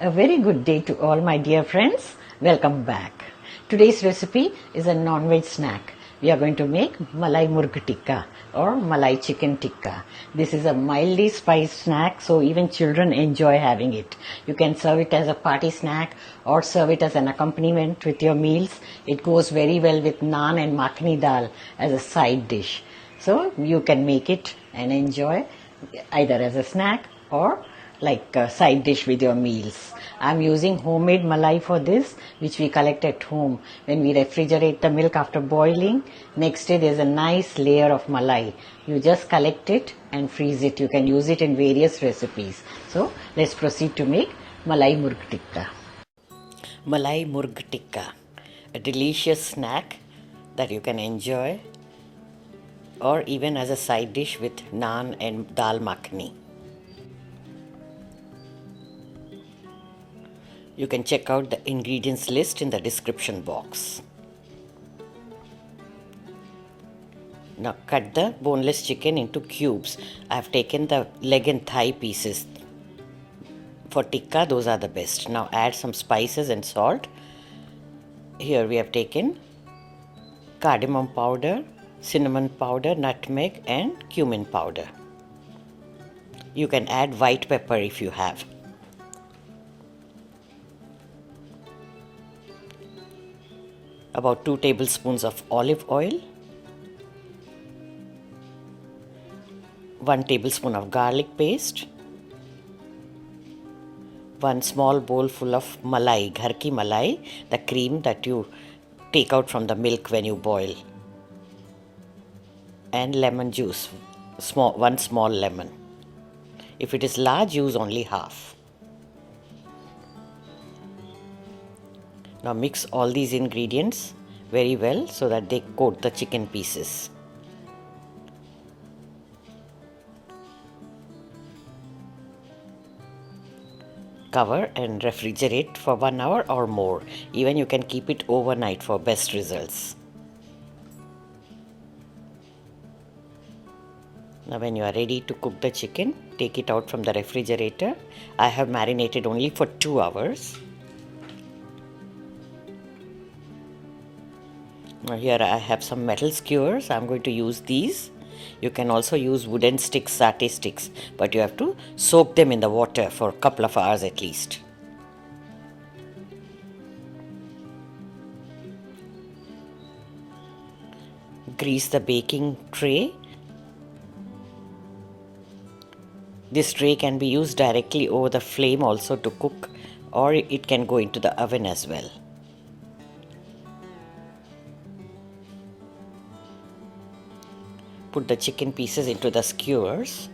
A very good day to all my dear friends. Welcome back. Today's recipe is a non-veg snack. We are going to make Malai Murgh Tikka or Malai Chicken Tikka. This is a mildly spiced snack, so even children enjoy having it. You can serve it as a party snack or serve it as an accompaniment with your meals. It goes very well with naan and makhani dal as a side dish. So you can make it and enjoy either as a snack or like a side dish with your meals. I'm using homemade malai for this, which we collect at home. When we refrigerate the milk after boiling, next day there's a nice layer of malai. You just collect it and freeze it. You can use it in various recipes. So let's proceed to make Malai Murgh Tikka. Malai Murgh Tikka, a delicious snack that you can enjoy or even as a side dish with naan and dal makhani. You can check out the ingredients list in the description box. Now cut the boneless chicken into cubes. I have taken the leg and thigh pieces. For tikka, those are the best. Now add some spices and salt. Here we have taken cardamom powder, cinnamon powder, nutmeg and cumin powder. You can add white pepper if you have. About 2 tablespoons of olive oil, 1 tablespoon of garlic paste, 1 small bowl full of malai, ghar ki malai, the cream that you take out from the milk when you boil, and lemon juice, 1 small lemon. If it is large, use only half. Now mix all these ingredients very well so that they coat the chicken pieces. Cover and refrigerate for 1 hour or more. Even you can keep it overnight for best results. Now when you are ready to cook the chicken, take it out from the refrigerator. I have marinated only for 2 hours. Now here I have some metal skewers. I'm going to use these. You can also use wooden sticks, satay sticks, but you have to soak them in the water for a couple of hours at least. Grease the baking tray. This tray can be used directly over the flame also to cook, or it can go into the oven as well. Put the chicken pieces into the skewers.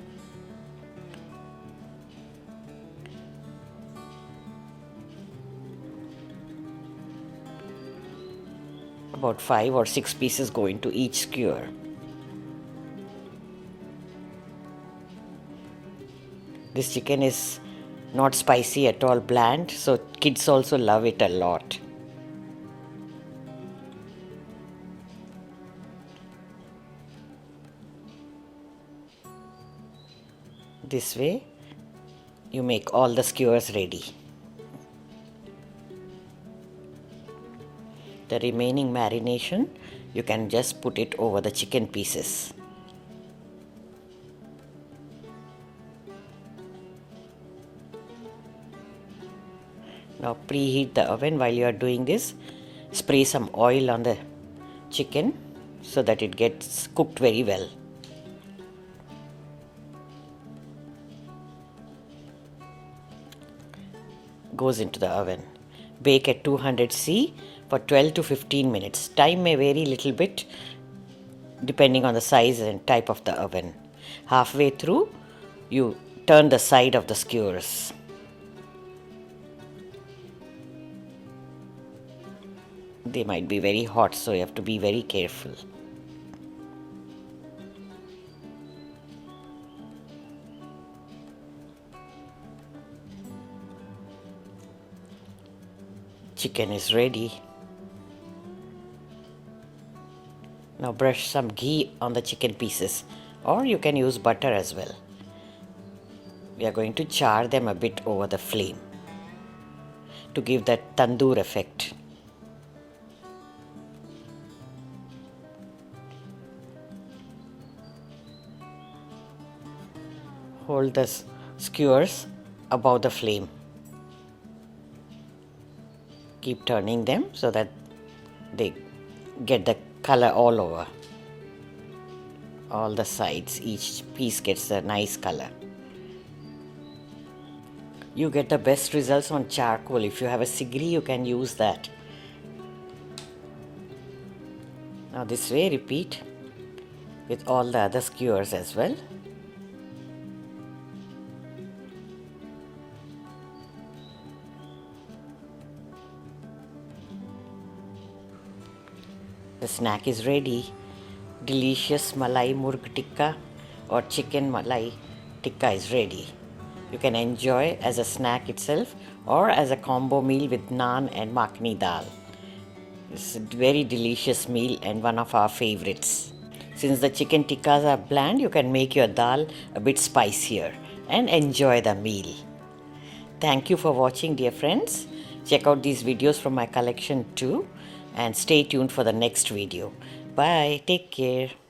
About 5 or 6 pieces go into each skewer. This chicken is not spicy at all, bland, so kids also love it a lot. This way you make all the skewers ready. The remaining marination you can just put it over the chicken pieces. Now preheat the oven. While you are doing this, spray some oil on the chicken so that it gets cooked very well. Goes into the oven. Bake at 200°C for 12 to 15 minutes. Time may vary little bit depending on the size and type of the oven. Halfway through, you turn the side of the skewers. They might be very hot, so you have to be very careful. Chicken is ready. Now brush some ghee on the chicken pieces, or you can use butter as well. We are going to char them a bit over the flame. to give that tandoor effect. Hold the skewers above the flame. Keep turning them so that they get the color all over. All the sides, each piece gets a nice color. You get the best results on charcoal. If you have a sigri, you can use that. Now this way repeat with all the other skewers as well. The snack is ready. Delicious Malai Murgh Tikka or chicken Malai Tikka is ready. You can enjoy as a snack itself or as a combo meal with naan and makhni dal. It's a very delicious meal and one of our favorites. Since the chicken tikkas are bland, you can make your dal a bit spicier and enjoy the meal. Thank you for watching, dear friends. Check out these videos from my collection too and stay tuned for the next video. Bye. Take care.